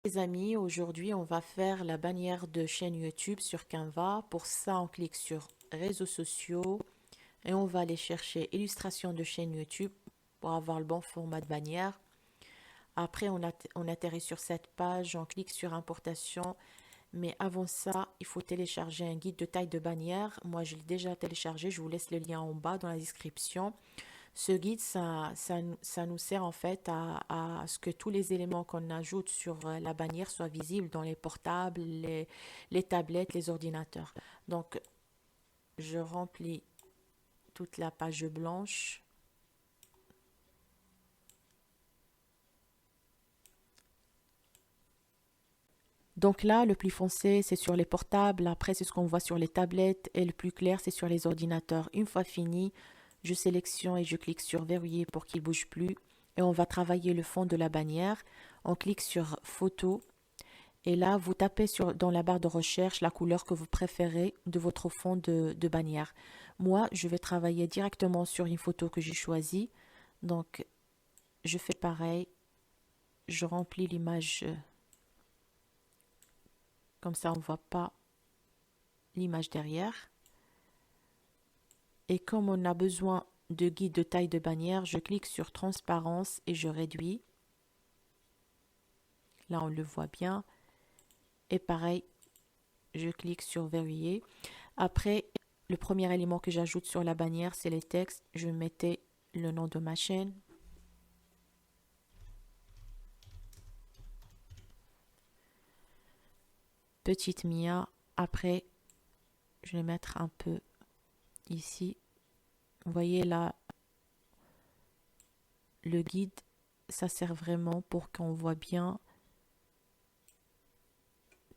Les amis, aujourd'hui on va faire la bannière de chaîne YouTube sur Canva. Pour ça, on clique sur réseaux sociaux et on va aller chercher illustration de chaîne YouTube pour avoir le bon format de bannière. Après, on atterrit sur cette page, on clique sur importation. Mais avant ça, il faut télécharger un guide de taille de bannière. Moi, je l'ai déjà téléchargé. Je vous laisse le lien en bas dans la description. Ce guide, ça nous sert en fait à ce que tous les éléments qu'on ajoute sur la bannière soient visibles dans les portables, les tablettes, les ordinateurs. Donc, je remplis toute la page blanche. Donc là, le plus foncé, c'est sur les portables. Après, c'est ce qu'on voit sur les tablettes. Et le plus clair, c'est sur les ordinateurs. Une fois fini, je sélectionne et je clique sur verrouiller pour qu'il ne bouge plus. Et on va travailler le fond de la bannière. On clique sur photo. Et là, vous tapez dans la barre de recherche la couleur que vous préférez de votre fond de bannière. Moi, je vais travailler directement sur une photo que j'ai choisie. Donc, je fais pareil. Je remplis l'image. Comme ça, on ne voit pas l'image derrière. Et comme on a besoin de guide de taille de bannière, je clique sur transparence et je réduis. Là, on le voit bien. Et pareil, je clique sur verrouiller. Après, le premier élément que j'ajoute sur la bannière, c'est les textes. Je mettais le nom de ma chaîne. Petite Mia. Après, je vais mettre un peu ici. Vous voyez là, le guide, ça sert vraiment pour qu'on voit bien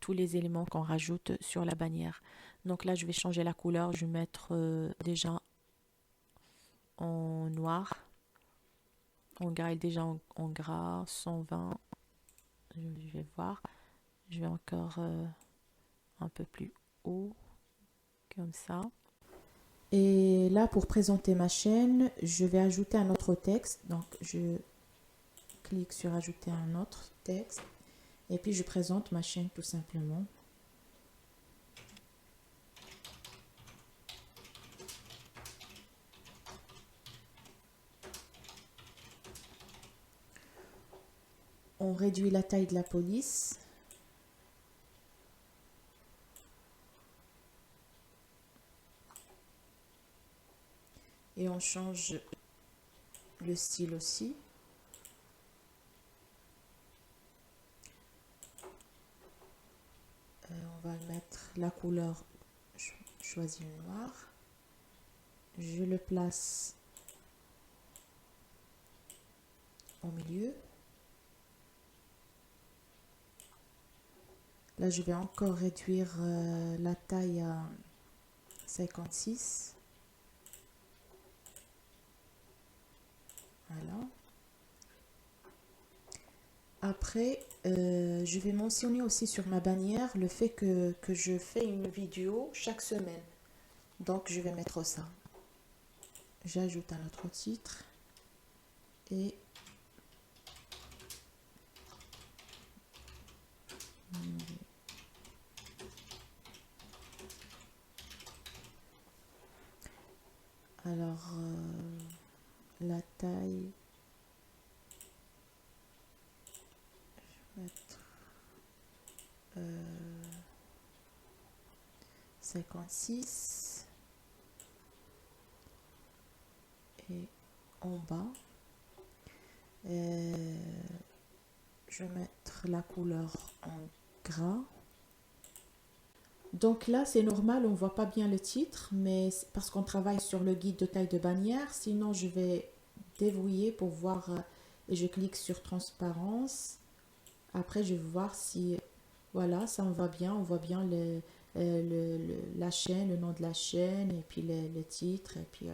tous les éléments qu'on rajoute sur la bannière. Donc là, je vais changer la couleur. Je vais mettre déjà en noir. On gras déjà en gras, 120. Je vais voir. Je vais encore un peu plus haut, comme ça. Et là, pour présenter ma chaîne, je vais ajouter un autre texte. Donc, je clique sur ajouter un autre texte. Et puis, je présente ma chaîne tout simplement. On réduit la taille de la police. Et on change le style aussi. On va mettre la couleur, je choisis le noir. Je le place au milieu. Là, je vais encore réduire la taille à 56. Voilà. Après, je vais mentionner aussi sur ma bannière le fait que je fais une vidéo chaque semaine. Donc, je vais mettre ça. J'ajoute un autre titre. Et alors, la taille, je vais mettre 56. Et en bas, je vais mettre la couleur en gras. Donc là, c'est normal, on ne voit pas bien le titre, mais parce qu'on travaille sur le guide de taille de bannière. Sinon, je vais déverrouiller pour voir et je clique sur transparence. Après, je vais voir si, voilà, ça me va bien. On voit bien la chaîne, le nom de la chaîne, et puis le titre, et puis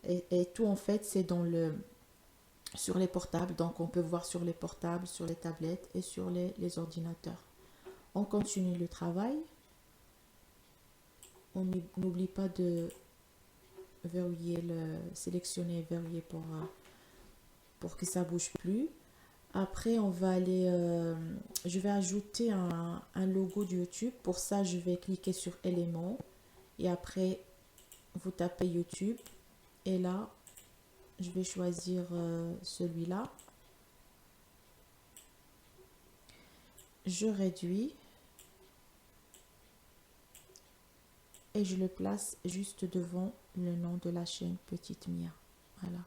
et tout en fait, c'est sur les portables. Donc, on peut voir sur les portables, sur les tablettes et sur les ordinateurs. On continue le travail. On n'oublie pas de verrouiller sélectionner et verrouiller pour que ça bouge plus. Après, on va aller, je vais ajouter un logo de YouTube. Pour ça, je vais cliquer sur éléments et après, vous tapez YouTube et là, je vais choisir celui-là. Je réduis et je le place juste devant le nom de la chaîne Petite Mia. Voilà.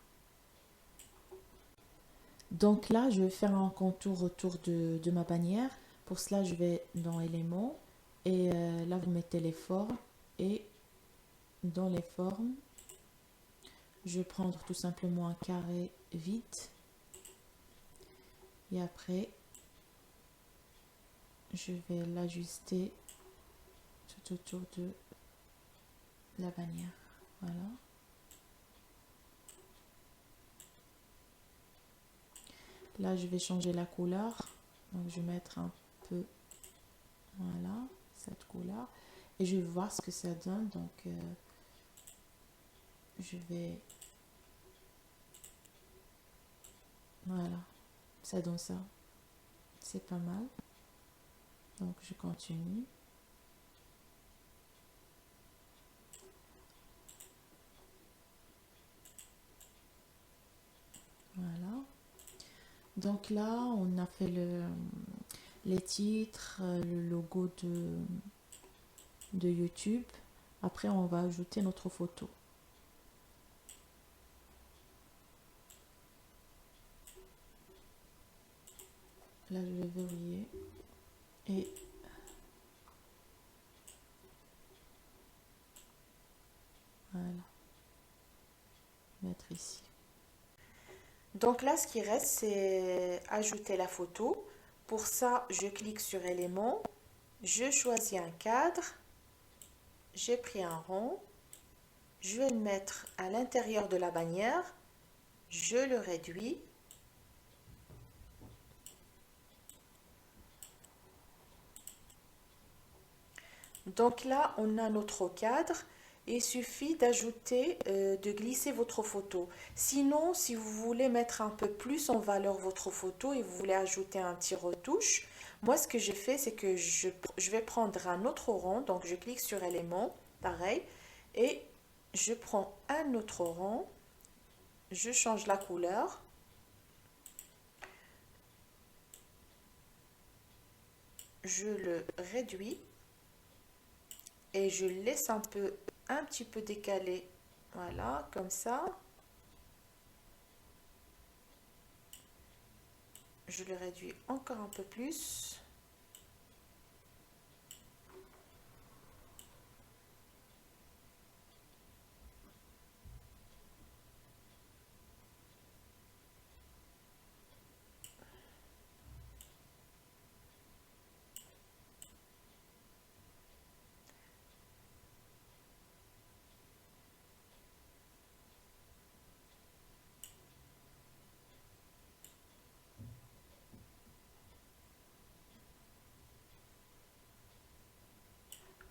Donc là, je vais faire un contour autour de ma bannière. Pour cela, je vais dans éléments et là, vous mettez les formes et dans les formes, je vais prendre tout simplement un carré vide et après, je vais l'ajuster tout autour de la bannière. Voilà. Là, je vais changer la couleur. Donc, je vais mettre un peu, voilà, cette couleur. Et je vais voir ce que ça donne. Donc, je vais, voilà, ça donne ça. C'est pas mal. Donc, je continue. Voilà. Donc là, on a fait les titres, le logo de YouTube. Après, on va ajouter notre photo. Là, je vais verrouiller et voilà, mettre ici. Donc là, ce qui reste, c'est ajouter la photo. Pour ça, je clique sur éléments, je choisis un cadre, j'ai pris un rond, je vais le mettre à l'intérieur de la bannière, je le réduis. Donc là, on a notre cadre. Il suffit d'ajouter, de glisser votre photo. Sinon, si vous voulez mettre un peu plus en valeur votre photo et vous voulez ajouter un petit retouche, moi ce que j'ai fait, c'est que je vais prendre un autre rond. Donc je clique sur éléments, pareil, et je prends un autre rond, je change la couleur, je le réduis et je laisse un petit peu décalé, voilà, comme ça. Je le réduis encore un peu plus.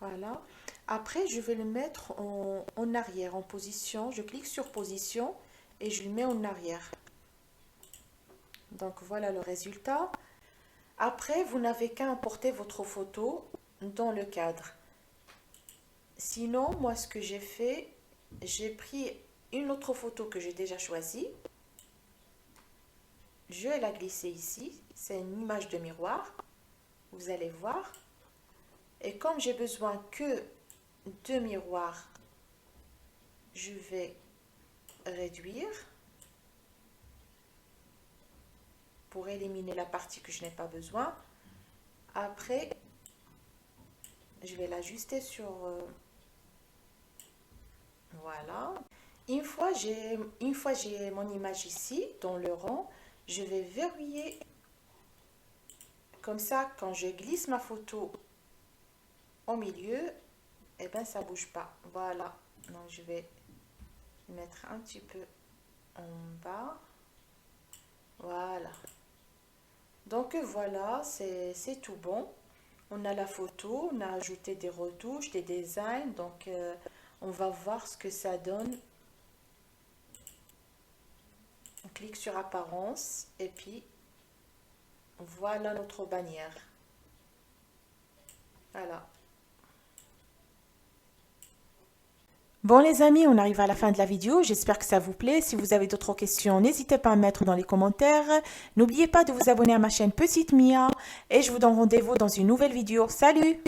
Voilà. Après, je vais le mettre en arrière, en position. Je clique sur position et je le mets en arrière. Donc voilà le résultat. Après, vous n'avez qu'à importer votre photo dans le cadre. Sinon, moi, ce que j'ai fait, j'ai pris une autre photo que j'ai déjà choisie. Je vais la glisser ici. C'est une image de miroir. Vous allez voir. Et comme j'ai besoin que de miroirs, je vais réduire pour éliminer la partie que je n'ai pas besoin. Après, je vais l'ajuster sur... voilà. Une fois j'ai mon image ici, dans le rond, je vais verrouiller. Comme ça, quand je glisse ma photo au milieu, eh ben, ça ne bouge pas. Voilà. Donc, je vais mettre un petit peu en bas. Voilà. Donc, voilà, c'est tout bon. On a la photo, on a ajouté des retouches, des designs. Donc, on va voir ce que ça donne. On clique sur apparence et puis Voilà notre bannière. Voilà. Bon les amis, on arrive à la fin de la vidéo. J'espère que ça vous plaît. Si vous avez d'autres questions, n'hésitez pas à mettre dans les commentaires. N'oubliez pas de vous abonner à ma chaîne Petite Mia. Et je vous donne rendez-vous dans une nouvelle vidéo. Salut!